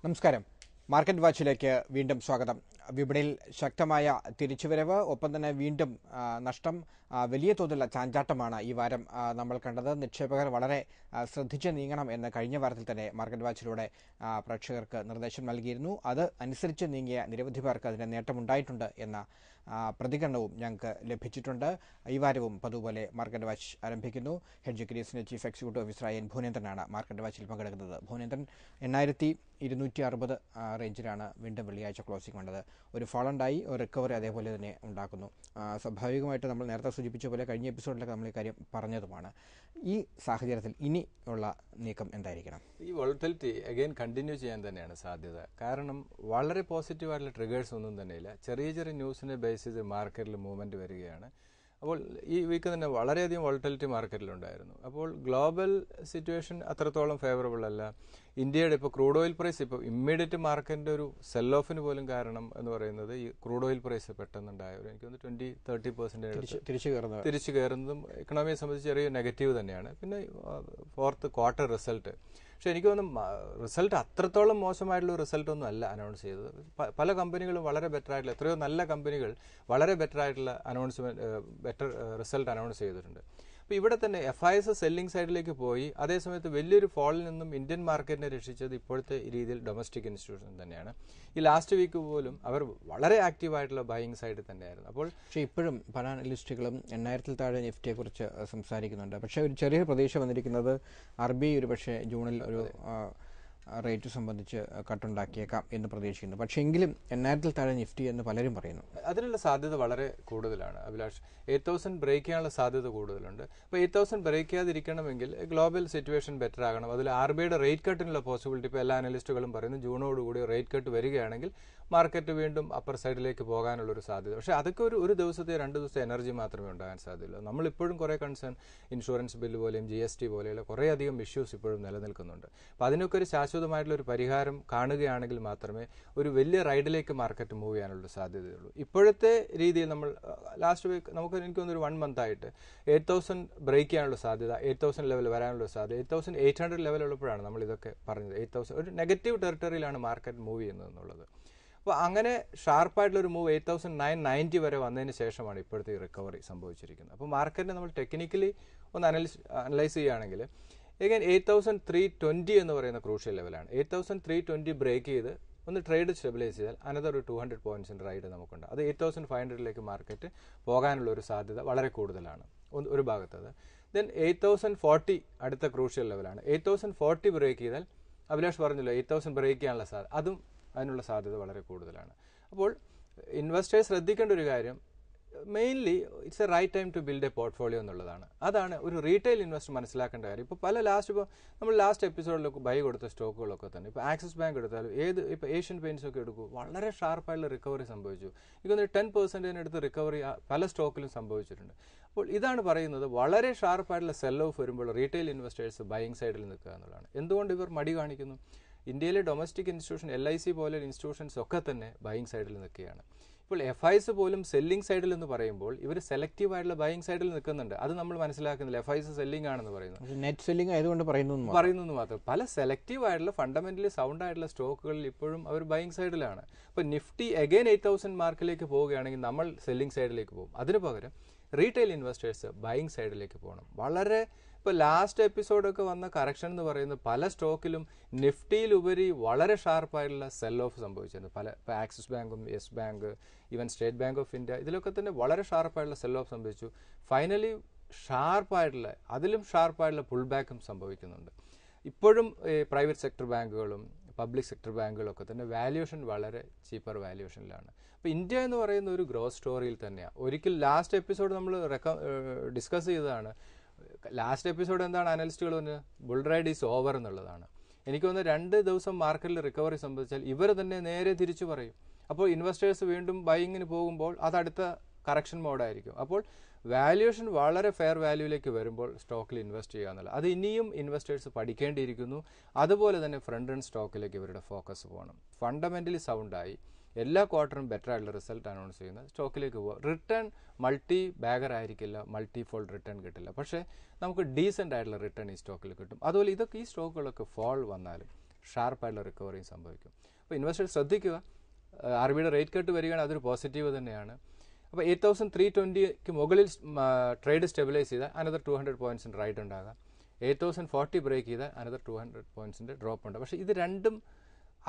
നമസ്കാരം. മാർക്കറ്റ് വാച്ചിലേക്ക് വീണ്ടും സ്വാഗതം. വിപണിയിൽ ശക്തമായ തിരിച്ചുവരവ്, ഒപ്പം തന്നെ വീണ്ടും നഷ്ടം, വലിയ തോതിലുള്ള ചാഞ്ചാട്ടമാണ് ഈ വാരം നമ്മൾ കണ്ടത്. നിക്ഷേപകർ വളരെ ശ്രദ്ധിച്ച് നീങ്ങണം എന്ന് കഴിഞ്ഞ വാരത്തിൽ തന്നെ മാർക്കറ്റ് വാച്ചിലൂടെ പ്രേക്ഷകർക്ക് നിർദ്ദേശം നൽകിയിരുന്നു. അത് അനുസരിച്ച് നീങ്ങിയ നിരവധി പേർക്ക് അതിന് നേട്ടമുണ്ടായിട്ടുണ്ട് എന്ന പ്രതികരണവും ഞങ്ങൾക്ക് ലഭിച്ചിട്ടുണ്ട്. ഈ വാരവും പതുപോലെ മാർക്കറ്റ് വാച്ച് ആരംഭിക്കുന്നു. ഹെഡ്ജ് എക്വിറ്റീസിന്റെ ചീഫ് എക്സിക്യൂട്ടീവ് ഓഫീസറായ ഭുവനേന്ദ്രനാണ് മാർക്കറ്റ് വാച്ചിൽ പങ്കെടുക്കുന്നത്. ഭുവനേന്ദ്രൻ, 8260 റേഞ്ചിലാണ് വീണ്ടും വെള്ളിയാഴ്ച ക്ലോസിംഗ് കണ്ടത്. ഒരു ഫോളുണ്ടായി, ഒരു റിക്കവറി അതേപോലെ തന്നെ ഉണ്ടാക്കുന്നു. സ്വാഭാവികമായിട്ട് നമ്മൾ നേരത്തെ സൂചിപ്പിച്ച പോലെ കഴിഞ്ഞ എപ്പിസോഡിലൊക്കെ നമ്മൾ ഈ കാര്യം പറഞ്ഞതുമാണ്. ഈ സാഹചര്യത്തിൽ ഇനി ഉള്ള നീക്കം എന്തായിരിക്കണം? ഈ വോളറ്റിലിറ്റി അഗൈൻ കണ്ടിന്യൂ ചെയ്യാൻ തന്നെയാണ് സാധ്യത. കാരണം വളരെ പോസിറ്റീവായിട്ടുള്ള ട്രിഗേഴ്സ് ഒന്നും തന്നെയില്ല. ചെറിയ ചെറിയ ന്യൂസിനെ ബേസ് ചെയ്ത് മാർക്കറ്റിൽ മൂവ്മെൻറ്റ് വരികയാണ്. അപ്പോൾ ഈ വീക്ക് തന്നെ വളരെയധികം വോളറ്റിലിറ്റി മാർക്കറ്റിലുണ്ടായിരുന്നു. അപ്പോൾ ഗ്ലോബൽ സിറ്റുവേഷൻ അത്രത്തോളം ഫേവറബിൾ അല്ല. ഇന്ത്യയുടെ ഇപ്പോൾ ക്രൂഡ് ഓയിൽ പ്രൈസ് ഇപ്പോൾ ഇമ്മീഡിയറ്റ് മാർക്കറ്റിൻ്റെ ഒരു സെൽ ഓഫിന് പോലും കാരണം എന്ന് പറയുന്നത് ഈ ക്രൂഡ് ഓയിൽ പ്രൈസ് പെട്ടെന്നുണ്ടായ ഒരു എനിക്ക് 20-30% തിരിച്ചു കയറുന്നതും എക്കണോമിയെ സംബന്ധിച്ച് ചെറിയ നെഗറ്റീവ് തന്നെയാണ്. പിന്നെ ഫോർത്ത് ക്വാർട്ടർ റിസൾട്ട്, പക്ഷെ എനിക്ക് തോന്നുന്നു റിസൾട്ട് അത്രത്തോളം മോശമായിട്ടുള്ള റിസൾട്ട് ഒന്നും അല്ല അനൗൺസ് ചെയ്തത്. പല കമ്പനികളും വളരെ ബെറ്റർ ആയിട്ടുള്ള, എത്രയോ നല്ല കമ്പനികൾ വളരെ ബെറ്റർ ആയിട്ടുള്ള ബെറ്റർ റിസൾട്ട് അനൗൺസ് ചെയ്തിട്ടുണ്ട്. അപ്പോൾ ഇവിടെ തന്നെ FIS സെല്ലിംഗ് സൈഡിലേക്ക് പോയി. അതേസമയത്ത് വലിയൊരു ഫോളിൽ നിന്നും ഇന്ത്യൻ മാർക്കറ്റിനെ രക്ഷിച്ചത് ഇപ്പോഴത്തെ രീതിയിൽ ഡൊമസ്റ്റിക് ഇൻസ്റ്റിറ്റ്യൂഷൻ തന്നെയാണ്. ഈ ലാസ്റ്റ് വീക്ക് പോലും അവർ വളരെ ആക്റ്റീവായിട്ടുള്ള ബൈയിങ് സൈഡിൽ തന്നെയായിരുന്നു. അപ്പോൾ പക്ഷേ ഇപ്പോഴും പല അനലിസ്റ്റുകളും 8000 താഴെ നിഫ്റ്റിയെക്കുറിച്ച് സംസാരിക്കുന്നുണ്ട്. പക്ഷേ ഒരു ചെറിയ പ്രതീക്ഷ വന്നിരിക്കുന്നത് RBI ഒരു പക്ഷേ ജൂണിൽ ഒരു റേറ്റ് സംബന്ധിച്ച് കട്ടുണ്ടാക്കിയേക്കാം എന്ന് പ്രതീക്ഷിക്കുന്നു. പക്ഷേ എങ്കിലും 8000 താഴെ നിഫ്റ്റി എന്ന് പലരും പറയുന്നു. അതിനുള്ള സാധ്യത വളരെ കൂടുതലാണ് അഭിലാഷ്. 8000 ബ്രേക്ക് ചെയ്യാനുള്ള സാധ്യത കൂടുതലുണ്ട്. അപ്പോൾ 8000 ബ്രേക്ക് ചെയ്യാതിരിക്കണമെങ്കിൽ ഗ്ലോബൽ സിറ്റുവേഷൻ ബെറ്റർ ആകണം. അതിൽ RBIയുടെ റേറ്റ് കട്ടിനുള്ള പോസിബിലിറ്റി ഇപ്പോൾ എല്ലാ അനലിസ്റ്റുകളും പറയുന്നു. ജൂണോടുകൂടി റേറ്റ് കട്ട് വരികയാണെങ്കിൽ മാർക്കറ്റ് വീണ്ടും അപ്പർ സൈഡിലേക്ക് പോകാനുള്ളൊരു സാധ്യത. പക്ഷേ അതൊക്കെ ഒരു ദിവസത്തെ 2 ദിവസത്തെ എനർജി മാത്രമേ ഉണ്ടാകാൻ സാധ്യതയുള്ളൂ. നമ്മളിപ്പോഴും കുറേ കൺസേൺ, ഇൻഷുറൻസ് ബില്ല് പോലെയും GST പോലെയുള്ള കുറേയധികം ഇഷ്യൂസ് ഇപ്പോഴും നിലനിൽക്കുന്നുണ്ട്. അപ്പോൾ അതിനൊക്കെ ഒരു ശാശ്വതമായിട്ടുള്ള ഒരു പരിഹാരം കാണുകയാണെങ്കിൽ മാത്രമേ ഒരു വലിയ റൈഡിലേക്ക് മാർക്കറ്റ് മൂവ് ചെയ്യാനുള്ള സാധ്യതയുള്ളൂ. ഇപ്പോഴത്തെ രീതിയിൽ നമ്മൾ ലാസ്റ്റ് വീക്ക് എനിക്ക് തോന്നുന്നു ഒരു 1 month ആയിട്ട് 8000 ബ്രേക്ക് ചെയ്യാനുള്ള സാധ്യത, 8000 ലെവൽ വരാനുള്ള സാധ്യത, 8800 ലെവലുള്ളപ്പോഴാണ് നമ്മൾ ഇതൊക്കെ പറഞ്ഞത്. 8000 ഒരു നെഗറ്റീവ് ടെറിട്ടറിയിലാണ് മാർക്കറ്റ് മൂവ് ചെയ്യുന്നത് എന്നുള്ളത്. അപ്പോൾ അങ്ങനെ ഷാർപ്പായിട്ടുള്ളൊരു മൂവ് 8990 വരെ വന്നതിന് ശേഷമാണ് ഇപ്പോഴത്തെ ഈ റിക്കവറി സംഭവിച്ചിരിക്കുന്നത്. അപ്പോൾ മാർക്കറ്റിനെ നമ്മൾ ടെക്നിക്കലി ഒന്ന് അനലൈസ് ചെയ്യുകയാണെങ്കിൽ എഗൈൻ 8320 എന്ന് പറയുന്ന ക്രൂഷ്യൽ ലെവലാണ്. 8320 ബ്രേക്ക് ചെയ്ത് ഒന്ന് ട്രേഡ് സ്റ്റെബിലൈസ് ചെയ്താൽ അനദർ ഒരു 200 പോയിന്റ്സിൻ്റെ റൈഡ് നമുക്കുണ്ട്. അത് 8500 മാർക്കറ്റ് പോകാനുള്ള ഒരു സാധ്യത വളരെ കൂടുതലാണ് ഒരു ഭാഗത്തത്. ദെൻ 8040 അടുത്ത ക്രൂഷ്യൽ ലെവലാണ്. 8040 ബ്രേക്ക് ചെയ്താൽ അഭിലാഷ് പറഞ്ഞല്ലോ 8000 ബ്രേക്ക് ചെയ്യാനുള്ള സാധ്യത, അതും അതിനുള്ള സാധ്യത വളരെ കൂടുതലാണ്. അപ്പോൾ ഇൻവെസ്റ്റേഴ്സ് ശ്രദ്ധിക്കേണ്ട ഒരു കാര്യം mainly it's a right time to build a portfolio എന്നുള്ളതാണ്. അതാണ് ഒരു റീറ്റെയിൽ ഇൻവെസ്റ്റർ മനസ്സിലാക്കേണ്ട കാര്യം. ഇപ്പോൾ നമ്മൾ ലാസ്റ്റ് എപ്പിസോഡിലൊക്കെ ബൈ കൊടുത്ത സ്റ്റോക്കുകളൊക്കെ തന്നെ ഇപ്പോൾ ആക്സിസ് ബാങ്ക് എടുത്താലും ഇപ്പോൾ ഏഷ്യൻ പെയിൻറ്റ്സ് ഒക്കെ എടുക്കൂ, വളരെ ഷാർപ്പായിട്ടുള്ള റിക്കവറി സംഭവിച്ചു. എനിക്കൊന്ന് 10% അടുത്ത് റിക്കവറി പല സ്റ്റോക്കിലും സംഭവിച്ചിട്ടുണ്ട്. അപ്പോൾ ഇതാണ് പറയുന്നത്, വളരെ ഷാർപ്പായിട്ടുള്ള സെൽ ഓഫ് വരുമ്പോൾ റീറ്റെയിൽ ഇൻവെസ്റ്റേഴ്സ് ബൈയിങ് സൈഡിൽ നിൽക്കുക എന്നുള്ളതാണ്. എന്തുകൊണ്ട് ഇവർ മടി കാണിക്കുന്നു? ഇന്ത്യയിലെ ഡൊമസ്റ്റിക് ഇൻസ്റ്റിറ്റ്യൂഷൻ LIC പോലെ ഇൻസ്റ്റിറ്റ്യൂഷൻസ് ഒക്കെ തന്നെ ബൈയിങ് സൈഡിൽ നിൽക്കുകയാണ്. ഇപ്പോൾ FIS പോലും സെല്ലിംഗ് സൈഡിൽ എന്ന് പറയുമ്പോൾ ഇവർ സെലക്റ്റീവ് ആയിട്ടുള്ള ബൈയിങ് സൈഡിൽ നിൽക്കുന്നുണ്ട്. അത് നമ്മൾ മനസ്സിലാക്കുന്നില്ല. FIS സെല്ലിംഗ് ആണെന്ന് പറയുന്നത്, നെറ്റ് സെല്ലിംഗ് ആയതുകൊണ്ട് പറയുന്നു മാത്രം. പല സെലക്റ്റീവ് ആയിട്ടുള്ള ഫണ്ടമെന്റലി സൗണ്ട് ആയിട്ടുള്ള സ്റ്റോക്കുകളിൽ ഇപ്പോഴും അവർ ബൈയിങ് സൈഡിലാണ്. ഇപ്പോൾ നിഫ്റ്റി അഗൈൻ 8000 മാർക്കിലേക്ക് പോവുകയാണെങ്കിൽ നമ്മൾ സെല്ലിംഗ് സൈഡിലേക്ക് പോകും. അതിന് പകരം റീറ്റെയിൽ ഇൻവെസ്റ്റേഴ്സ് ബൈയിങ് സൈഡിലേക്ക് പോകണം. വളരെ ഇപ്പോൾ ലാസ്റ്റ് എപ്പിസോഡൊക്കെ വന്ന കറക്ഷൻ എന്ന് പറയുന്നത് പല സ്റ്റോക്കിലും നിഫ്റ്റിയിലുപരി വളരെ ഷാർപ്പായിട്ടുള്ള സെൽ ഓഫ് സംഭവിച്ചിരുന്നു. ഇപ്പോൾ ആക്സിസ് ബാങ്കും yes bank, even state Bank of India, ഇതിലൊക്കെ തന്നെ വളരെ ഷാർപ്പായിട്ടുള്ള സെൽ ഓഫ് സംഭവിച്ചു. ഫൈനലി അതിലും ഷാർപ്പായിട്ടുള്ള പുൾ ബാക്കും സംഭവിക്കുന്നുണ്ട്. ഇപ്പോഴും പ്രൈവറ്റ് സെക്ടർ ബാങ്കുകളും പബ്ലിക് സെക്ടർ ബാങ്കുകളൊക്കെ തന്നെ വാല്യുവേഷൻ വളരെ ചീപ്പർ വാല്യുവേഷനിലാണ്. അപ്പോൾ ഇന്ത്യ എന്ന് പറയുന്ന ഒരു ഗ്രോത്ത് സ്റ്റോറിയിൽ തന്നെയാണ്. ഒരിക്കൽ ലാസ്റ്റ് എപ്പിസോഡ് നമ്മൾ ഡിസ്കസ് ചെയ്തതാണ്. ലാസ്റ്റ് എപ്പിസോഡ് എന്താണ് അനലിസ്റ്റുകൾ പറഞ്ഞത്? ബുൾ റൈഡ് ഈസ് ഓവർ എന്നുള്ളതാണ്. എനിക്ക് തോന്നുന്നു 2 ദിവസം മാർക്കറ്റിൽ റിക്കവറി സംഭവിച്ചാൽ ഇവർ തന്നെ നേരെ തിരിച്ചു പറയും. അപ്പോൾ ഇൻവെസ്റ്റേഴ്സ് വീണ്ടും ബൈയിങ്ങിന് പോകുമ്പോൾ അത് അടുത്ത കറക്ഷൻ മോഡായിരിക്കും. അപ്പോൾ വാല്യുവേഷൻ വളരെ ഫെയർ വാല്യൂയിലേക്ക് വരുമ്പോൾ സ്റ്റോക്കിൽ ഇൻവെസ്റ്റ് ചെയ്യുക എന്നുള്ളത് അത് ഇനിയും ഇൻവെസ്റ്റേഴ്സ് പഠിക്കേണ്ടിയിരിക്കുന്നു. അതുപോലെ തന്നെ ഫ്രണ്ട് റൺ സ്റ്റോക്കിലേക്ക് ഇവരുടെ ഫോക്കസ് പോകണം. ഫണ്ടമെന്റലി സൗണ്ടായി എല്ലാ ക്വാർട്ടറും ബെറ്റർ ആയിട്ടുള്ള റിസൾട്ട് അനൗൺസ് ചെയ്യുന്ന സ്റ്റോക്കിലേക്ക് പോവുക. റിട്ടേൺ മൾട്ടി ബാഗർ ആയിരിക്കില്ല, മൾട്ടി ഫോൾഡ് റിട്ടേൺ കിട്ടില്ല, പക്ഷേ നമുക്ക് ഡീസൻ്റ് ആയിട്ടുള്ള റിട്ടേൺ ഈ സ്റ്റോക്കിൽ കിട്ടും. അതുപോലെ ഇതൊക്കെ ഈ സ്റ്റോക്കുകളൊക്കെ ഫോൾ വന്നാലും ഷാർപ്പായിട്ടുള്ള റിക്കവറിയും സംഭവിക്കും. അപ്പോൾ ഇൻവെസ്റ്റേഴ്സ് ശ്രദ്ധിക്കുക, RBIയുടെ റേറ്റ് കട്ട് വരികയാണെങ്കിൽ അതൊരു പോസിറ്റീവ് തന്നെയാണ്. അപ്പോൾ 8320 മുകളിൽ ട്രേഡ് സ്റ്റെബിലൈസ് ചെയ്താൽ അനദർ 200 പോയിന്റ്സിൻ്റെ റൈറ്റ് ഉണ്ടാകാം. 8040 ബ്രേക്ക് ചെയ്താൽ അനദർ 200 പോയിന്റ്സിൻ്റെ ഡ്രോപ്പ് ഉണ്ട്. പക്ഷേ ഇത് രണ്ടും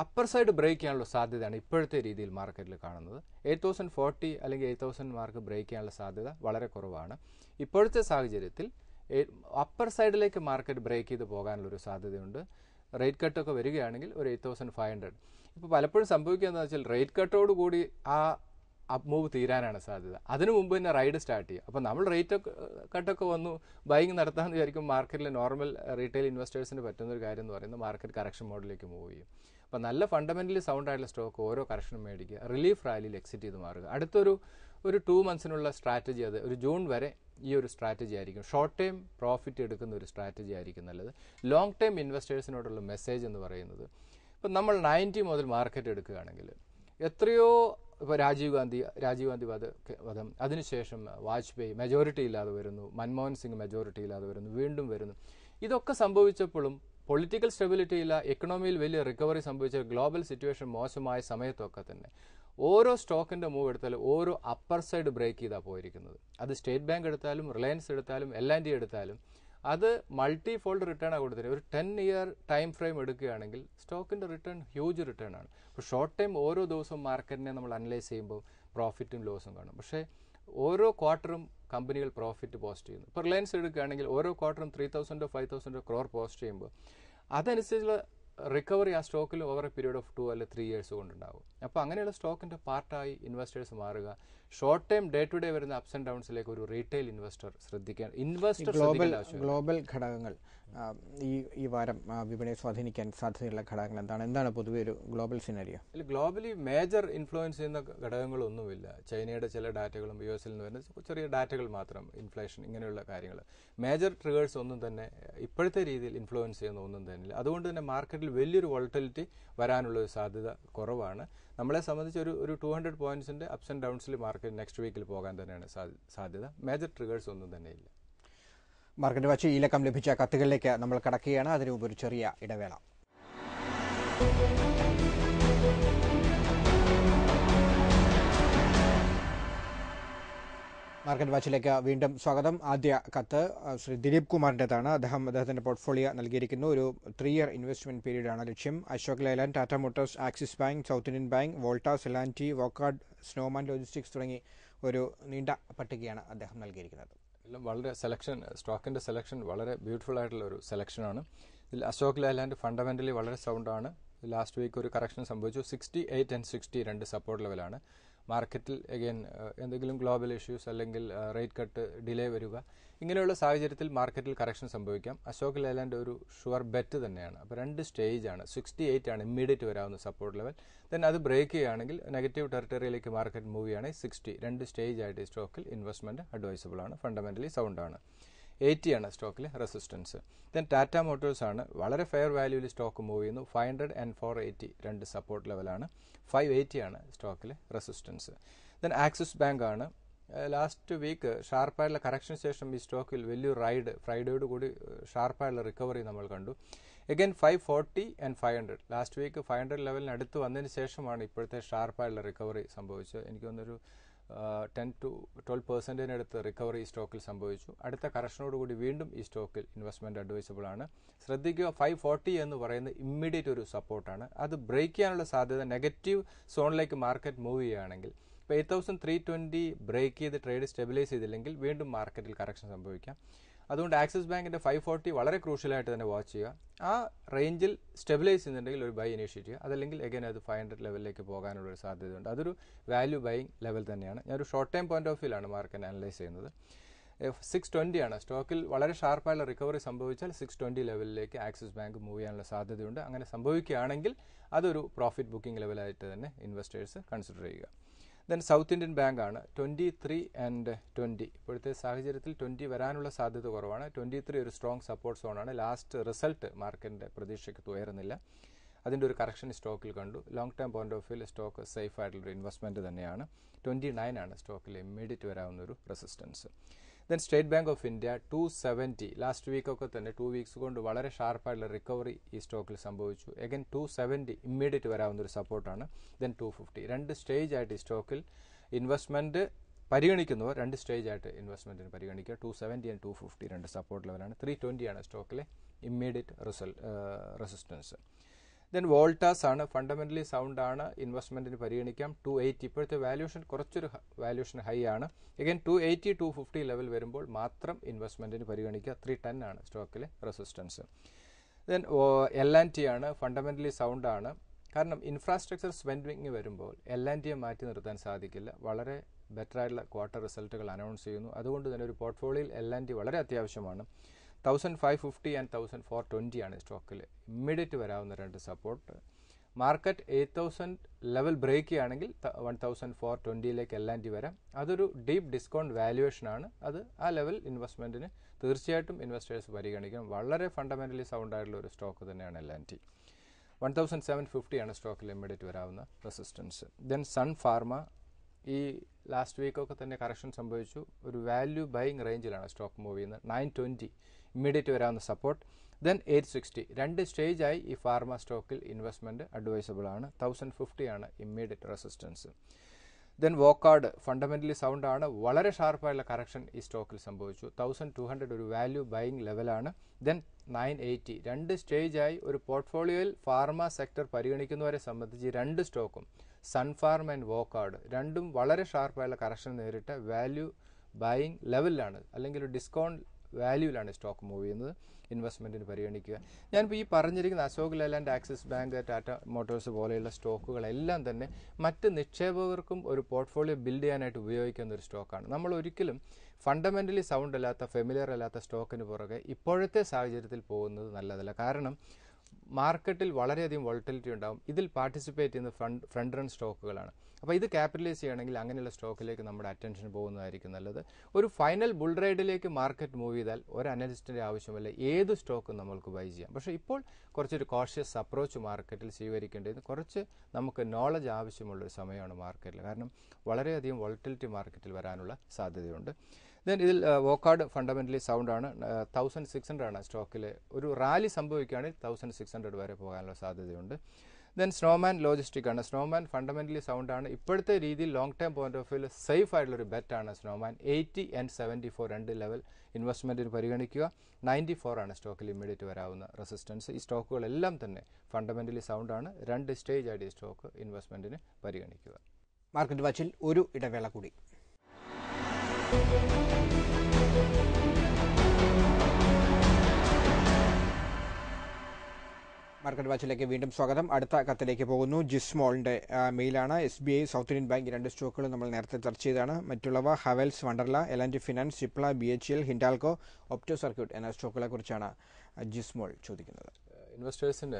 അപ്പർ സൈഡ് ബ്രേക്ക് ചെയ്യാനുള്ള സാധ്യതയാണ് ഇപ്പോഴത്തെ രീതിയിൽ മാർക്കറ്റിൽ കാണുന്നത്. 8040 അല്ലെങ്കിൽ 8000 മാർക്ക് ബ്രേക്ക് ചെയ്യാനുള്ള സാധ്യത വളരെ കുറവാണ്. ഇപ്പോഴത്തെ സാഹചര്യത്തിൽ അപ്പർ സൈഡിലേക്ക് മാർക്കറ്റ് ബ്രേക്ക് ചെയ്ത് പോകാനുള്ളൊരു സാധ്യതയുണ്ട്. റേറ്റ് കട്ടൊക്കെ വരികയാണെങ്കിൽ ഒരു 8500. ഇപ്പോൾ പലപ്പോഴും സംഭവിക്കുക എന്താണെന്ന് വെച്ചാൽ റേറ്റ് കട്ടോട് കൂടി ആ അപ്പ് മൂവ് തീരാനാണ് സാധ്യത. അതിനു മുമ്പ് തന്നെ റൈഡ് സ്റ്റാർട്ട് ചെയ്യും. അപ്പോൾ നമ്മൾ റേറ്റ് കട്ടൊക്കെ വന്നു ബൈങ് നടത്താമെന്ന് വിചാരിക്കും. മാർക്കറ്റിലെ നോർമൽ റീറ്റെയിൽ ഇൻവെസ്റ്റേഴ്സിന് പറ്റുന്നൊരു കാര്യം എന്ന് പറയുന്നത് മാർക്കറ്റ് കറക്ഷൻ മോഡിലേക്ക് മൂവ് ചെയ്യും. അപ്പോൾ നല്ല ഫണ്ടമെൻ്റലി സൗണ്ട് ആയിട്ടുള്ള സ്റ്റോക്ക് ഓരോ കറക്ഷനും മേടിക്കുക, റിലീഫ് റാലിയിൽ എക്സിറ്റ് ചെയ്ത് മാറുക. അടുത്തൊരു 2 മന്ത്സിനുള്ള സ്ട്രാറ്റജി, അത് ഒരു ജൂൺ വരെ ഈ ഒരു സ്ട്രാറ്റജി ആയിരിക്കും. ഷോർട്ട് ടൈം പ്രോഫിറ്റ് എടുക്കുന്ന ഒരു സ്ട്രാറ്റജി ആയിരിക്കും നല്ലത്. ലോങ് ടൈം ഇൻവെസ്റ്റേഴ്സിനോടുള്ള മെസ്സേജ് എന്ന് പറയുന്നത്, ഇപ്പം നമ്മൾ 90 മുതൽ മാർക്കറ്റ് എടുക്കുകയാണെങ്കിൽ എത്രയോ, ഇപ്പോൾ രാജീവ് ഗാന്ധി വധം, അതിനുശേഷം വാജ്പേയി മെജോറിറ്റി ഇല്ലാതെ വരുന്നു, മൻമോഹൻ സിംഗ് മെജോറിറ്റി ഇല്ലാതെ വരുന്നു, വീണ്ടും വരുന്നു. ഇതൊക്കെ സംഭവിച്ചപ്പോഴും പൊളിറ്റിക്കൽ സ്റ്റെബിലിറ്റി ഇല്ല, എക്കണോമിയിൽ വലിയ റിക്കവറി സംഭവിച്ച ഗ്ലോബൽ സിറ്റുവേഷൻ മോശമായ സമയത്തൊക്കെ തന്നെ ഓരോ സ്റ്റോക്കിൻ്റെ മൂവ് എടുത്താലും ഓരോ അപ്പർ സൈഡ് ബ്രേക്ക് ചെയ്താണ് പോയിരിക്കുന്നത്. അത് സ്റ്റേറ്റ് ബാങ്ക് എടുത്താലും റിലയൻസ് എടുത്താലും L&T എടുത്താലും അത് മൾട്ടി ഫോൾഡ് റിട്ടേണാണ് കൊടുത്തത്. ഒരു 10 ഇയർ ടൈം ഫ്രെയിം എടുക്കുകയാണെങ്കിൽ സ്റ്റോക്കിൻ്റെ റിട്ടേൺ ഹ്യൂജ് റിട്ടേൺ ആണ്. അപ്പോൾ ഷോർട്ട് ടൈം ഓരോ ദിവസവും മാർക്കറ്റിനെ നമ്മൾ അനലൈസ് ചെയ്യുമ്പോൾ പ്രോഫിറ്റും ലോസും കാണും. പക്ഷേ ഓരോ ക്വാർട്ടറും കമ്പനികൾ പ്രോഫിറ്റ് പോസ്റ്റ് ചെയ്യുന്നു. ഇപ്പോൾ റിലയൻസ് എടുക്കുകയാണെങ്കിൽ ഓരോ ക്വാർട്ടറും 3000 5000 crore പോസ്റ്റ് ചെയ്യുമ്പോൾ അതനുസരിച്ചുള്ള റിക്കവറി ആ സ്റ്റോക്കിൽ ഓവർ എ പീരീഡ് ഓഫ് 2 അല്ലെങ്കിൽ 3 ഇയേഴ്സ് കൊണ്ടുണ്ടാകും. അപ്പോൾ അങ്ങനെയുള്ള സ്റ്റോക്കിൻ്റെ പാർട്ടായി ഇൻവെസ്റ്റേഴ്സ് മാറുക. Short time day to day വരുന്ന അപ്സ് ആൻഡ് ഡൗൺസിലേക്ക് ഒരു റീറ്റെയിൽ ഇൻവെസ്റ്റർ ശ്രദ്ധിക്കാൻ ഗ്ലോബൽ ഘടകങ്ങൾ ഈ വാരം വിപണിയെ സ്വാധീനിക്കാൻ സാധ്യതയുള്ള ഘടകങ്ങൾ എന്താണ് പൊതുവെ ഒരു global scenario? Globally major influence ചെയ്യുന്ന ഘടകങ്ങളൊന്നുമില്ല. ചൈനയുടെ ചില ഡാറ്റകളും US നിന്ന് വരുന്ന ചെറിയ ഡാറ്റകൾ മാത്രം, ഇൻഫ്ലേഷൻ, ഇങ്ങനെയുള്ള കാര്യങ്ങൾ. മേജർ ട്രിഗേഴ്സ് ഒന്നും തന്നെ ഇപ്പോഴത്തെ രീതിയിൽ ഇൻഫ്ലുവൻസ് ചെയ്യുന്ന ഒന്നും തന്നെ ഇല്ല. അതുകൊണ്ട് തന്നെ മാർക്കറ്റിൽ വലിയൊരു വോളറ്റിലിറ്റി വരാനുള്ള ഒരു സാധ്യത കുറവാണ്. നമ്മളെ സംബന്ധിച്ച് ഒരു 200 പോയിന്റ്സിൻ്റെ അപ്സ് ആൻഡ് ഡൗൺസിൽ മാർക്കറ്റ് നെക്സ്റ്റ് വീക്കിൽ പോകാൻ തന്നെയാണ് സാധ്യത. മേജർ ട്രിഗേഴ്സ് ഒന്നും തന്നെ ഇല്ല. മാർക്കറ്റ് വാച്ച് ഈ ലക്കം ലഭിച്ച കത്തുകളിലേക്ക് നമ്മൾ കടക്കുകയാണ്. അതിനു മുമ്പ് ഒരു ചെറിയ ഇടവേള. മാർക്കറ്റ് വാച്ചിലേക്ക് വീണ്ടും സ്വാഗതം. ആദ്യ കത്ത് ശ്രീ ദിലീപ് കുമാറിൻ്റെതാണ്. അദ്ദേഹത്തിൻ്റെ പോർട്ട്ഫോളിയോ നൽകിയിരിക്കുന്നു. ഒരു 3 ഇയർ ഇൻവെസ്റ്റ്മെന്റ് പീരീഡാണ് ലക്ഷ്യം. Ashok Leyland, Tata Motors, Axis Bank, South Indian Bank, Voltas, L&T, Wockhardt, Snowman Logistics തുടങ്ങി ഒരു നീണ്ട പട്ടികയാണ് അദ്ദേഹം നൽകിയിരിക്കുന്നത്. എല്ലാം വളരെ സ്റ്റോക്കിൻ്റെ സെലക്ഷൻ വളരെ ബ്യൂട്ടിഫുൾ ആയിട്ടുള്ള ഒരു സെലക്ഷനാണ്. ഇതിൽ അശോക് ലേലാൻഡ് ഫണ്ടമെൻ്റലി വളരെ സൗണ്ടാണ്. ലാസ്റ്റ് വീക്ക് ഒരു കറക്ഷൻ സംഭവിച്ചു. 68 and 60 2 സപ്പോർട്ട് ലെവലാണ്. മാർക്കറ്റിൽ അഗെയിൻ എന്തെങ്കിലും ഗ്ലോബൽ ഇഷ്യൂസ് അല്ലെങ്കിൽ റേറ്റ് കട്ട് ഡിലേ വരിക, ഇങ്ങനെയുള്ള സാഹചര്യത്തിൽ മാർക്കറ്റിൽ കറക്ഷൻ സംഭവിക്കാം. അശോക് ലേലാൻഡ് ഒരു ഷുവർ ബെറ്റ് തന്നെയാണ്. അപ്പോൾ 2 സ്റ്റേജാണ്. 68 ആണ് ഇമ്മീഡിയറ്റ് വരാവുന്ന സപ്പോർട്ട് ലെവൽ. ദെൻ അത് ബ്രേക്ക് ചെയ്യുകയാണെങ്കിൽ നെഗറ്റീവ് ടെറിട്ടറിയിലേക്ക് മാർക്കറ്റ് മൂവ് ചെയ്യുകയാണെങ്കിൽ 60, 2 സ്റ്റേജ് ആയിട്ട് ഈ സ്റ്റോക്കിൽ ഇൻവെസ്റ്റ്മെൻറ്റ് അഡ്വൈസബിൾ ആണ്. ഫണ്ടമെൻ്റലി സൗണ്ടാണ്. 80 ആണ് സ്റ്റോക്കിൽ റെസിസ്റ്റൻസ്. ദെൻ ടാറ്റ മോട്ടോഴ്സ് ആണ് വളരെ ഫെയർ വാല്യൂവിൽ സ്റ്റോക്ക് മൂവ് ചെയ്യുന്നു. 500 and 480 2 സപ്പോർട്ട് ലെവലാണ്. 580 ആണ് സ്റ്റോക്കിൽ റെസിസ്റ്റൻസ്. ദെൻ ആക്സിസ് ബാങ്ക് ആണ്. ലാസ്റ്റ് വീക്ക് ഷാർപ്പായുള്ള കറക്ഷന് ശേഷം ഈ സ്റ്റോക്കിൽ വലിയൊരു ഫ്രൈഡേയോട് കൂടി ഷാർപ്പായുള്ള റിക്കവറി നമ്മൾ കണ്ടു. Again 540 and 500. ലാസ്റ്റ് വീക്ക് 500 ലെവലിന് അടുത്ത് വന്നതിന് ശേഷമാണ് ഇപ്പോഴത്തെ ഷാർപ്പായുള്ള റിക്കവറി സംഭവിച്ചത്. എനിക്ക് തോന്നുന്നൊരു 10 to 12% അടുത്ത് റിക്കവറി ഈ സ്റ്റോക്കിൽ സംഭവിച്ചു. അടുത്ത കറക്ഷനോടുകൂടി വീണ്ടും ഈ സ്റ്റോക്കിൽ ഇൻവെസ്റ്റ്മെൻറ്റ് അഡ്വൈസബിൾ ആണ്. ശ്രദ്ധിക്കുക, 540 എന്ന് പറയുന്നത് ഇമ്മീഡിയറ്റ് ഒരു സപ്പോർട്ടാണ്. അത് ബ്രേക്ക് ചെയ്യാനുള്ള സാധ്യത, നെഗറ്റീവ് സോണിലേക്ക് മാർക്കറ്റ് മൂവ് ചെയ്യുകയാണെങ്കിൽ, ഇപ്പോൾ 8320 ബ്രേക്ക് ചെയ്ത് ട്രേഡ് സ്റ്റെബിലൈസ് ചെയ്തില്ലെങ്കിൽ വീണ്ടും മാർക്കറ്റിൽ കറക്ഷൻ സംഭവിക്കാം. അതുകൊണ്ട് ആക്സിസ് ബാങ്കിൻ്റെ 540 വളരെ ക്രൂഷ്യലായിട്ട് തന്നെ വാച്ച് ചെയ്യുക. ആ റേഞ്ചിൽ സ്റ്റെബിലൈസ് ചെയ്യുന്നുണ്ടെങ്കിൽ ഒരു ബൈ ഇനീഷ്യേറ്റ് ചെയ്യുക. അതല്ലെങ്കിൽ എഗൈൻ അത് 500 ലെവലിലേക്ക് പോകാനുള്ളൊരു സാധ്യതയുണ്ട്. അതൊരു വാല്യൂ ബൈയിങ് ലെവൽ തന്നെയാണ്. ഞാനൊരു ഷോർട്ട് ടൈം പോയിന്റ് ഓഫ് വ്യൂലാണ് മാർക്കറ്റ് അനലൈസ് ചെയ്യുന്നത്. 620 ആണ് സ്റ്റോക്കിൽ വളരെ ഷാർപ്പായുള്ള റിക്കവറി സംഭവിച്ചാൽ 620 ലെവലിലേക്ക് ആക്സിസ് ബാങ്ക് മൂവ് ചെയ്യാനുള്ള സാധ്യതയുണ്ട്. അങ്ങനെ സംഭവിക്കുകയാണെങ്കിൽ അതൊരു പ്രോഫിറ്റ് ബുക്കിംഗ് ലെവലായിട്ട് തന്നെ ഇൻവെസ്റ്റേഴ്സ് കൺസിഡർ ചെയ്യുക. ദെൻ സൗത്ത് ഇന്ത്യൻ ബാങ്ക് ആണ്. 23 and 20. ഇപ്പോഴത്തെ സാഹചര്യത്തിൽ 20 വരാനുള്ള സാധ്യത കുറവാണ്. 23 ഒരു സ്ട്രോങ് സപ്പോർട്ട് സോണാണ്. ലാസ്റ്റ് റിസൾട്ട് മാർക്കറ്റിൻ്റെ പ്രതീക്ഷയ്ക്ക് ഉയരുന്നില്ല. അതിൻ്റെ ഒരു കറക്ഷൻ സ്റ്റോക്കിൽ കണ്ടു. ലോങ് ടേം പോയിന്റ് ഓഫ് വ്യൂവിൽ സ്റ്റോക്ക് സേഫ് ആയിട്ടുള്ളൊരു ഇൻവെസ്റ്റ്മെൻറ്റ് തന്നെയാണ്. 29 ആണ് സ്റ്റോക്കിൽ ഇമ്മീഡിയറ്റ് വരാവുന്ന ഒരു resistance. Then State Bank of India 270 last വീക്കൊക്കെ തന്നെ 2 വീക്സ് കൊണ്ട് വളരെ ഷാർപ്പായിട്ടുള്ള റിക്കവറി ഈ സ്റ്റോക്കിൽ സംഭവിച്ചു. എഗൻ 270 ഇമ്മീഡിയറ്റ് വരാവുന്ന ഒരു സപ്പോർട്ടാണ്. ദെൻ 250 രണ്ട് സ്റ്റേജ് ആയിട്ട് ഈ സ്റ്റോക്കിൽ ഇൻവെസ്റ്റ്മെൻറ്റ് പരിഗണിക്കുന്നവർ 2 സ്റ്റേജ് ആയിട്ട് ഇൻവെസ്റ്റ്മെൻറ്റിന് പരിഗണിക്കുക. 270 ആൻഡ് 250 രണ്ട് സപ്പോർട്ട് ലെവലാണ്. 320 ആണ് സ്റ്റോക്കിലെ ഇമ്മീഡിയറ്റ് റെസിസ്റ്റൻസ്. ദെൻ വോൾട്ടാസ് ആണ് ഫണ്ടമെൻ്റലി സൗണ്ട് ആണ്, ഇൻവെസ്റ്റ്മെൻറ്റിന് പരിഗണിക്കാം. 280 ഇപ്പോഴത്തെ വാല്യൂഷൻ കുറച്ചൊരു വാല്യൂഷൻ ഹൈ ആണ്. എഗൈൻ 280 250 ലെവൽ വരുമ്പോൾ മാത്രം ഇൻവെസ്റ്റ്മെൻറ്റിന് പരിഗണിക്കുക. 310 ആണ് സ്റ്റോക്കിലെ റെസിസ്റ്റൻസ്. ദെൻ L&T ആണ് ഫണ്ടമെൻ്റലി സൗണ്ട് ആണ്. കാരണം ഇൻഫ്രാസ്ട്രക്ചർ സ്പെൻഡിങ് വരുമ്പോൾ L&Tയെ മാറ്റി നിർത്താൻ സാധിക്കില്ല. വളരെ ബെറ്റർ ആയിട്ടുള്ള ക്വാർട്ടർ റിസൾട്ടുകൾ അനൗൺസ് ചെയ്യുന്നു. അതുകൊണ്ട് തന്നെ ഒരു പോർട്ട്ഫോളിയോയിൽ L&T വളരെ അത്യാവശ്യമാണ്. 1550 ആൻഡ് 1420 ആണ് സ്റ്റോക്കിൽ ഇമ്മീഡിയറ്റ് വരാവുന്ന രണ്ട് സപ്പോർട്ട്. മാർക്കറ്റ് 8000 ലെവൽ ബ്രേക്ക് ചെയ്യുകയാണെങ്കിൽ 1420 L&T വരാം. അതൊരു ഡീപ്പ് ഡിസ്കൗണ്ട് വാല്യുവേഷൻ ആണ്. അത് ആ ലെവൽ ഇൻവെസ്റ്റ്മെൻറ്റിന് തീർച്ചയായിട്ടും ഇൻവെസ്റ്റേഴ്സ് പരിഗണിക്കണം. വളരെ ഫണ്ടമെൻ്റലി സൗണ്ട് ആയിട്ടുള്ള ഒരു സ്റ്റോക്ക് തന്നെയാണ് L&T. 1750 ആണ് സ്റ്റോക്കിൽ ഇമ്മീഡിയറ്റ് വരാവുന്ന റെസിസ്റ്റൻസ്. ദെൻ സൺ ഫാർമ ഈ ലാസ്റ്റ് വീക്കൊക്കെ തന്നെ കറക്ഷൻ സംഭവിച്ചു. ഒരു വാല്യൂ ബൈയിങ് റേഞ്ചിലാണ് സ്റ്റോക്ക് മൂവ് ചെയ്യുന്നത്. 920 ഇമ്മീഡിയറ്റ് വരാവുന്ന സപ്പോർട്ട്. ദെൻ 860 രണ്ട് സ്റ്റേജായി ഈ ഫാർമ സ്റ്റോക്കിൽ ഇൻവെസ്റ്റ്മെൻറ്റ് അഡ്വൈസബിൾ ആണ്. 1050 ആണ് immediate resistance. Then Wockhardt fundamentally sound ആണ്. വളരെ ഷാർപ്പായുള്ള കറക്ഷൻ ഈ സ്റ്റോക്കിൽ സംഭവിച്ചു. 1200 ഒരു വാല്യൂ ബൈയിങ് ലെവലാണ്. ദെൻ 980 രണ്ട് സ്റ്റേജായി ഒരു പോർട്ട്ഫോളിയോയിൽ ഫാർമ സെക്ടർ പരിഗണിക്കുന്നവരെ സംബന്ധിച്ച് രണ്ട് സ്റ്റോക്കും സൺഫാർമ ആൻഡ് വോക്കാർഡ് രണ്ടും വളരെ ഷാർപ്പായുള്ള കറക്ഷൻ നേരിട്ട വാല്യൂ ബൈയിങ് ലെവലിലാണ്, അല്ലെങ്കിൽ ഒരു ഡിസ്കൗണ്ട് വാല്യൂവിലാണ് സ്റ്റോക്ക് മൂവ് ചെയ്യുന്നത്. ഇൻവെസ്റ്റ്മെൻറ്റിന് പരിഗണിക്കുക. ഞാനിപ്പോൾ ഈ പറഞ്ഞിരിക്കുന്ന അശോക് ലെയ്ലാൻഡ്, ആക്സിസ് ബാങ്ക്, ടാറ്റ മോട്ടോഴ്സ് പോലെയുള്ള സ്റ്റോക്കുകളെല്ലാം തന്നെ മറ്റ് നിക്ഷേപകർക്കും ഒരു പോർട്ട്ഫോളിയോ ബിൽഡ് ചെയ്യാനായിട്ട് ഉപയോഗിക്കുന്ന ഒരു സ്റ്റോക്കാണ്. നമ്മൾ ഒരിക്കലും ഫണ്ടമെൻ്റലി സൗണ്ട് അല്ലാത്ത, ഫെമിലിയർ അല്ലാത്ത സ്റ്റോക്കിന് പുറകെ ഇപ്പോഴത്തെ സാഹചര്യത്തിൽ പോകുന്നത് നല്ലതല്ല. കാരണം മാർക്കറ്റിൽ വളരെയധികം വോളറ്റിലിറ്റി ഉണ്ടാകും. ഇതിൽ പാർട്ടിസിപ്പേറ്റ് ചെയ്യുന്ന ഫ്രണ്ട് റൺ സ്റ്റോക്കുകളാണ്. അപ്പോൾ ഇത് ക്യാപിറ്റലൈസ് ചെയ്യണമെങ്കിൽ അങ്ങനെയുള്ള സ്റ്റോക്കിലേക്ക് നമ്മുടെ അറ്റൻഷൻ പോകുന്നതായിരിക്കും നല്ലത്. ഒരു ഫൈനൽ ബുൾ റൈഡിലേക്ക് മാർക്കറ്റ് മൂവ് ചെയ്താൽ ഒരു അനലിസ്റ്റിൻ്റെ ആവശ്യമില്ല, ഏത് സ്റ്റോക്കും നമ്മൾക്ക് ബൈ ചെയ്യാം. പക്ഷേ ഇപ്പോൾ കുറച്ചൊരു കോഷ്യസ് അപ്രോച്ച് മാർക്കറ്റിൽ സ്വീകരിക്കേണ്ടത്, കുറച്ച് നമുക്ക് നോളജ് ആവശ്യമുള്ളൊരു സമയമാണ് മാർക്കറ്റിൽ. കാരണം വളരെയധികം വോളറ്റിലിറ്റി മാർക്കറ്റിൽ വരാനുള്ള സാധ്യതയുണ്ട്. ദെൻ ഇതിൽ വോക്കാർഡ് ഫണ്ടമെൻ്റലി സൗണ്ട് ആണ്. 1600 ആണ് സ്റ്റോക്കിൽ. ഒരു റാലി സംഭവിക്കുകയാണെങ്കിൽ 1600 വരെ പോകാനുള്ള സാധ്യതയുണ്ട്. ദെൻ സ്നോമാൻ ലോജിസ്റ്റിക് ആണ്. സ്നോമാൻ ഫണ്ടമെൻ്റലി സൗണ്ട് ആണ്. ഇപ്പോഴത്തെ രീതിയിൽ ലോങ് ടേം പോയിന്റ് ഓഫ് വ്യൂവിൽ സേഫ് ആയിട്ടുള്ളൊരു ബെറ്റാണ് സ്നോമാൻ. 80 ആൻഡ് 74 രണ്ട് ലെവൽ ഇൻവെസ്റ്റ്മെൻറ്റിന് പരിഗണിക്കുക. 94 ആണ് സ്റ്റോക്കിൽ ഇമ്മീഡിയറ്റ് വരാവുന്ന റെസിസ്റ്റൻസ്. ഈ സ്റ്റോക്കുകളെല്ലാം തന്നെ ഫണ്ടമെൻ്റലി സൗണ്ട് ആണ്. രണ്ട് സ്റ്റേജ് ആയിട്ട് ഈ സ്റ്റോക്ക് ഇൻവെസ്റ്റ്മെൻറ്റിന് പരിഗണിക്കുക. മാർക്കറ്റ് വാച്ചിൽ ഒരു ഇടവേള കൂടി. മാർക്കറ്റ് വാച്ചിലേക്ക് വീണ്ടും സ്വാഗതം. അടുത്ത കത്തിലേക്ക് പോകുന്നു. ജിസ്മോളിന്റെ മെയിലാണ്. SBI, സൗത്ത് ഇന്ത്യൻ ബാങ്ക് രണ്ട് സ്റ്റോക്കുകൾ നമ്മൾ നേരത്തെ ചർച്ച ചെയ്താണ്. മറ്റുള്ളവ Havells, Wonderla, L&T finance, Cipla, BHEL, Hindalco, Opto Circuit എന്ന സ്റ്റോക്കുകളെ കുറിച്ചാണ് ജിസ്മോൾ ചോദിക്കുന്നത്. ഇൻവെസ്റ്റേഴ്സിന്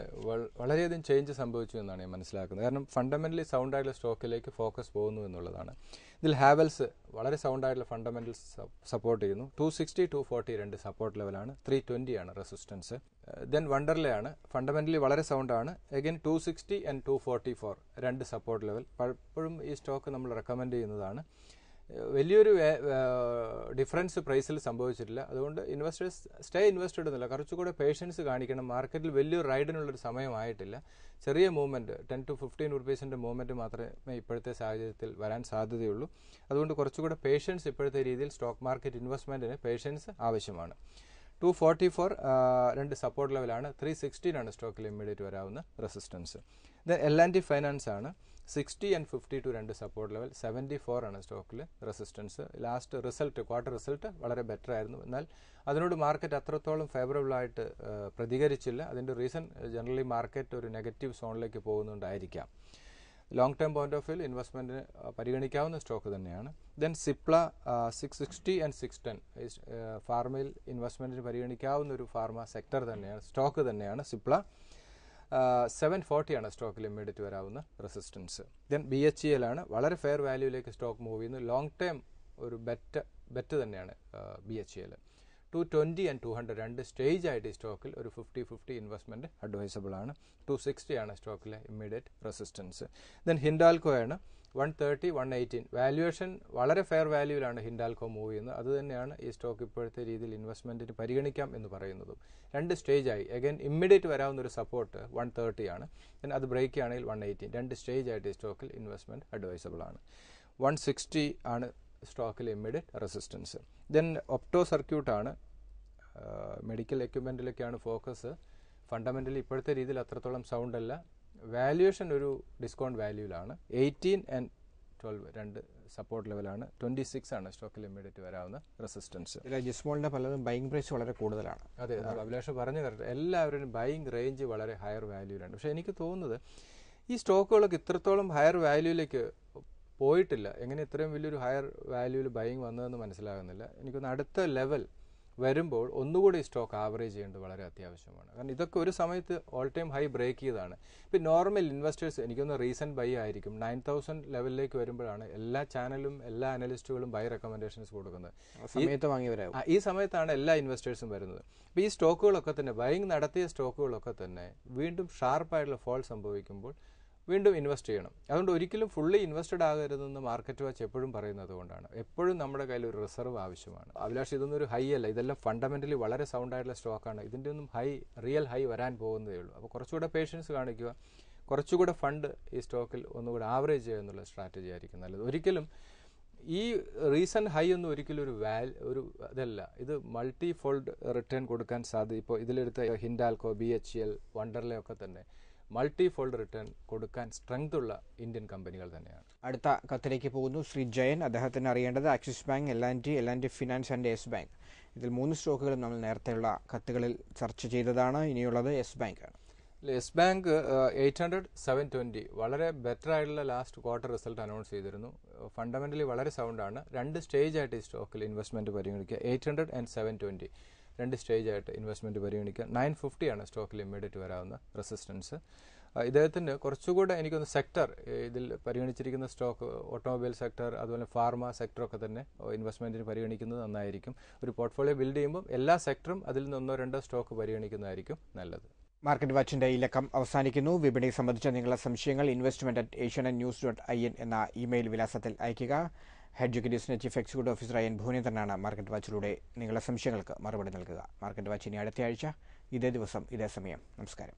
വളരെയധികം ചേഞ്ച് സംഭവിച്ചു എന്നാണ് ഞാൻ മനസ്സിലാക്കുന്നത്. കാരണം ഫണ്ടമെൻ്റലി സൗണ്ട് ആയിട്ടുള്ള സ്റ്റോക്കിലേക്ക് ഫോക്കസ് പോകുന്നു എന്നുള്ളതാണ്. ഇതിൽ ഹാവൽസ് വളരെ സൗണ്ട് ആയിട്ടുള്ള ഫണ്ടമെൻ്റൽസ് സപ്പോർട്ട് ചെയ്യുന്നു. 260 240 രണ്ട് സപ്പോർട്ട് ലെവലാണ്. 320 ആണ് റെസിസ്റ്റൻസ്. ദെൻ വണ്ടർലയാണ് ഫണ്ടമെൻ്റലി വളരെ സൗണ്ടാണ്. അഗൈൻ 260 ആൻഡ് 244 രണ്ട് സപ്പോർട്ട് ലെവൽ. പലപ്പോഴും ഈ സ്റ്റോക്ക് നമ്മൾ റെക്കമെൻഡ് ചെയ്യുന്നതാണ്. വലിയൊരു ഡിഫറൻസ് പ്രൈസിൽ സംഭവിച്ചിട്ടില്ല. അതുകൊണ്ട് ഇൻവെസ്റ്റേഴ്സ് സ്റ്റേ ഇൻവെസ്റ്റഡ് എന്നില്ല, കുറച്ചുകൂടെ പേഷ്യൻസ് കാണിക്കണം. മാർക്കറ്റിൽ വലിയൊരു റൈഡിനുള്ളൊരു സമയമായിട്ടില്ല. ചെറിയ മൂവ്മെൻറ്റ് 10 to 15 റുപ്പീസിൻ്റെ മൂവ്മെൻറ്റ് മാത്രമേ ഇപ്പോഴത്തെ സാഹചര്യത്തിൽ വരാൻ സാധ്യതയുള്ളൂ. അതുകൊണ്ട് കുറച്ചുകൂടെ പേഷ്യൻസ് ഇപ്പോഴത്തെ രീതിയിൽ സ്റ്റോക്ക് മാർക്കറ്റ് ഇൻവെസ്റ്റ്മെൻറ്റിന് പേഷ്യൻസ് ആവശ്യമാണ്. 244 രണ്ട് സപ്പോർട്ട് ലെവലാണ്. 316 ആണ് സ്റ്റോക്കിൽ ഇമ്മീഡിയറ്റ് വരാവുന്ന റെസിസ്റ്റൻസ്. ദെൻ L&T ഫൈനാൻസ് ആണ്. 60 ആൻഡ് 52 രണ്ട് സപ്പോർട്ട് ലെവൽ. 74 ആണ് സ്റ്റോക്കിൽ resistance. Last result, quarter result വളരെ ബെറ്റർ ആയിരുന്നു. എന്നാൽ അതിനോട് മാർക്കറ്റ് അത്രത്തോളം ഫേവറബിൾ ആയിട്ട് പ്രതികരിച്ചില്ല. അതിൻ്റെ റീസൺ ജനറലി മാർക്കറ്റ് ഒരു നെഗറ്റീവ് സോണിലേക്ക് പോകുന്നുണ്ടായിരിക്കാം. ലോങ് ടേം പോയിന്റ് ഓഫ് വ്യൂവിൽ ഇൻവെസ്റ്റ്മെൻറ്റിന് പരിഗണിക്കാവുന്ന സ്റ്റോക്ക് തന്നെയാണ്. ദെൻ സിപ്ല 660 ആൻഡ് 610 ഫാർമയിൽ ഇൻവെസ്റ്റ്മെൻറ്റിന് പരിഗണിക്കാവുന്ന ഒരു ഫാർമ സെക്ടർ തന്നെയാണ്, സ്റ്റോക്ക് തന്നെയാണ് സിപ്ല. 740 ആണ് സ്റ്റോക്കിൽ ഇമ്മീഡിയറ്റ് വരാവുന്ന റെസിസ്റ്റൻസ്. ദെൻ BHEL ആണ്. വളരെ ഫെയർ വാല്യൂയിലേക്ക് സ്റ്റോക്ക് മൂവ് ചെയ്യുന്നു. ലോങ് ടേം ഒരു ബെറ്റ് തന്നെയാണ് BHEL. 220 and 200 രണ്ട് സ്റ്റേജ് ആയിട്ട് ഈ സ്റ്റോക്കിൽ ഒരു 50-50 ഇൻവെസ്റ്റ്മെന്റ് അഡ്വൈസബിൾ ആണ്. 260 ആണ് സ്റ്റോക്കിലെ ഇമ്മീഡിയറ്റ് റെസിസ്റ്റൻസ്. ദെൻ ഹിൻഡാൽകോ ആണ് 130, 118 വാല്യുവേഷൻ വളരെ ഫെയർ വാല്യൂവിലാണ് ഹിൻഡാൽകോ മൂവ് ചെയ്യുന്നത്. അത് തന്നെയാണ് ഈ സ്റ്റോക്ക് ഇപ്പോഴത്തെ രീതിയിൽ ഇൻവെസ്റ്റ്മെന്റിന് പരിഗണിക്കാം എന്ന് പറയുന്നതും. രണ്ട് സ്റ്റേജ് ആയി അഗൈൻ ഇമ്മീഡിയറ്റ് വരാവുന്ന ഒരു സപ്പോർട്ട് 130 ആണ്. ദെൻ അത് ബ്രേക്ക് ആണെങ്കിൽ 118 രണ്ട് സ്റ്റേജ് ആയിട്ട് ഈ സ്റ്റോക്കിൽ ഇൻവെസ്റ്റ്മെന്റ് അഡ്വൈസബിൾ ആണ്. 160 ആണ് സ്റ്റോക്കിൽ immediate resistance. Then opto circuit ആണ് മെഡിക്കൽ എക്യുപ്മെന്റിലൊക്കെയാണ് ഫോക്കസ്. ഫണ്ടമെന്റലി ഇപ്പോഴത്തെ രീതിയിൽ അത്രത്തോളം സൗണ്ട് അല്ല. വാല്യുവേഷൻ ഒരു ഡിസ്കൗണ്ട് വാല്യൂവിലാണ്. 18 and 12 രണ്ട് സപ്പോർട്ട് ലെവലാണ്. 26 ആണ് സ്റ്റോക്കിൽ ഇമ്മീഡിയറ്റ് വരാവുന്ന റെസിസ്റ്റൻസ്. ജിസ്മോളിന്റെ പലതും ബൈങ് പ്രൈസ് വളരെ കൂടുതലാണ്. അതെ, അഭിലാഷ് പറഞ്ഞു കറക്റ്റ്. എല്ലാവരും ബൈങ് റേഞ്ച് വളരെ ഹയർ വാല്യൂവിലാണ്. പക്ഷേ എനിക്ക് തോന്നുന്നത് ഈ സ്റ്റോക്കുകളൊക്കെ ഇത്രത്തോളം ഹയർ വാല്യൂവിലേക്ക് പോയിട്ടില്ല. എങ്ങനെ ഇത്രയും വലിയൊരു ഹയർ വാല്യൂവിൽ ബൈങ് വന്നതെന്ന് മനസ്സിലാകുന്നില്ല. എനിക്കൊന്ന് അടുത്ത ലെവൽ വരുമ്പോൾ ഒന്നുകൂടി സ്റ്റോക്ക് ആവറേജ് ചെയ്യേണ്ടത് വളരെ അത്യാവശ്യമാണ്. കാരണം ഇതൊക്കെ ഒരു സമയത്ത് ഓൾ ടൈം ഹൈ ബ്രേക്ക് ചെയ്തതാണ്. ഇപ്പം നോർമൽ ഇൻവെസ്റ്റേഴ്സ് എനിക്കൊന്ന് റീസെൻറ്റ് ബൈ ആയിരിക്കും. 9000 ലെവലിലേക്ക് വരുമ്പോഴാണ് എല്ലാ ചാനലും എല്ലാ അനലിസ്റ്റുകളും ബൈ റെക്കമെൻഡേഷൻസ് കൊടുക്കുന്നത്. ഈ സമയത്താണ് എല്ലാ ഇൻവെസ്റ്റേഴ്സും വരുന്നത്. അപ്പോൾ ഈ സ്റ്റോക്കുകളൊക്കെ തന്നെ ബൈങ് നടത്തിയ സ്റ്റോക്കുകളൊക്കെ തന്നെ വീണ്ടും ഷാർപ്പായിട്ടുള്ള ഫോൾ സംഭവിക്കുമ്പോൾ വീണ്ടും ഇൻവെസ്റ്റ് ചെയ്യണം. അതുകൊണ്ട് ഒരിക്കലും ഫുള്ളി ഇൻവെസ്റ്റഡ് ആകരുതെന്ന് മാർക്കറ്റ് വാച്ച് എപ്പോഴും പറയുന്നത് കൊണ്ടാണ്. എപ്പോഴും നമ്മുടെ കയ്യിൽ ഒരു റിസർവ് ആവശ്യമാണ്. അഭിലാഷ്, ഇതൊന്നും ഒരു ഹൈ അല്ല. ഇതെല്ലാം ഫണ്ടമെന്റലി വളരെ സൗണ്ട് ആയിട്ടുള്ള സ്റ്റോക്കാണ്. ഇതിൻ്റെ ഒന്നും റിയൽ ഹൈ വരാൻ പോകുന്നതേ ഉള്ളൂ. അപ്പോൾ കുറച്ചുകൂടെ പേഷ്യൻസ് കാണിക്കുക, കുറച്ചുകൂടെ ഫണ്ട് ഈ സ്റ്റോക്കിൽ ഒന്നുകൂടെ ആവറേജ് ചെയ്യുക എന്നുള്ള സ്ട്രാറ്റജി ആയിരിക്കും നല്ലത്. ഒരിക്കലും ഈ റീസെന്റ് ഹൈ ഒന്നും ഒരിക്കലും ഒരു ഇതല്ല. ഇത് മൾട്ടി ഫോൾഡ് റിട്ടേൺ കൊടുക്കാൻ സാധ്യത. ഇപ്പോൾ ഇതിലെടുത്ത ഹിൻഡാൽകോ, BHEL, വണ്ടർലേ ഒക്കെ തന്നെ മൾട്ടി ഫോൾഡ് റിട്ടേൺ കൊടുക്കാൻ സ്ട്രെങ്ത് ഉള്ള ഇന്ത്യൻ കമ്പനികൾ തന്നെയാണ്. അടുത്ത കത്തിലേക്ക് പോകുന്നു. ശ്രീ ജയൻ, അദ്ദേഹത്തിന് അറിയേണ്ടത് axis bank, L&T finance and yes bank. ഇതിൽ 3 സ്റ്റോക്കുകളും നമ്മൾ നേരത്തെയുള്ള കത്തുകളിൽ ചർച്ച ചെയ്തതാണ്. ഇനിയുള്ളത് യെസ് ബാങ്ക് ആണ്. യെസ് ബാങ്ക് 800, 720 വളരെ ബെറ്റർ ആയിട്ടുള്ള ലാസ്റ്റ് ക്വാർട്ടർ റിസൾട്ട് അനൗൺസ് ചെയ്തിരുന്നു. ഫണ്ടമെന്റലി വളരെ സൗണ്ടാണ്. രണ്ട് സ്റ്റേജ് ആയിട്ട് ഈ സ്റ്റോക്കിൽ ഇൻവെസ്റ്റ്മെന്റ് പരിഗണിക്കുക. 800 and 720 രണ്ട് സ്റ്റേജ് ആയിട്ട് ഇൻവെസ്റ്റ്മെന്റ് പരിഗണിക്കുക. 950 ആണ് സ്റ്റോക്കിൽ ഇമ്മീഡിയറ്റ് വരാവുന്ന റെസിസ്റ്റൻസ്. ഇദ്ദേഹത്തിന് കുറച്ചുകൂടെ എനിക്കൊന്ന് സെക്ടർ ഇതിൽ പരിഗണിച്ചിരിക്കുന്ന സ്റ്റോക്ക് ഓട്ടോമൊബൈൽ സെക്ടർ, അതുപോലെ ഫാർമ സെക്ടറൊക്കെ തന്നെ ഇൻവെസ്റ്റ്മെന്റിന് പരിഗണിക്കുന്നത് നന്നായിരിക്കും. ഒരു പോർട്ട്ഫോളിയോ ബിൽഡ് ചെയ്യുമ്പോൾ എല്ലാ സെക്ടറും അതിൽ നിന്ന് 1-2 സ്റ്റോക്ക് പരിഗണിക്കുന്നതായിരിക്കും നല്ലത്. മാർക്കറ്റ് വാച്ചിന്റെ ഈ ലക്കം അവസാനിക്കുന്നു. വിപണിയെ സംബന്ധിച്ച നിങ്ങളുടെ സംശയങ്ങൾ investment@asianetnews.in എന്ന ഇമെയിൽ വിലാസത്തിൽ അയയ്ക്കുക. ഹെഡ് എക്സിക്യൂട്ടീവ്സിന്റെ ചീഫ് എക്സിക്യൂട്ടീവ് ഓഫീസർ IN ഭുവനേന്ദ്രനാണ് മാർക്കറ്റ് വാച്ചിലൂടെ നിങ്ങളുടെ സംശയങ്ങൾക്ക് മറുപടി നൽകുക. മാർക്കറ്റ് വാച്ച് ഇനി അടുത്തയാഴ്ച ഇതേ ദിവസം ഇതേ സമയം. നമസ്കാരം.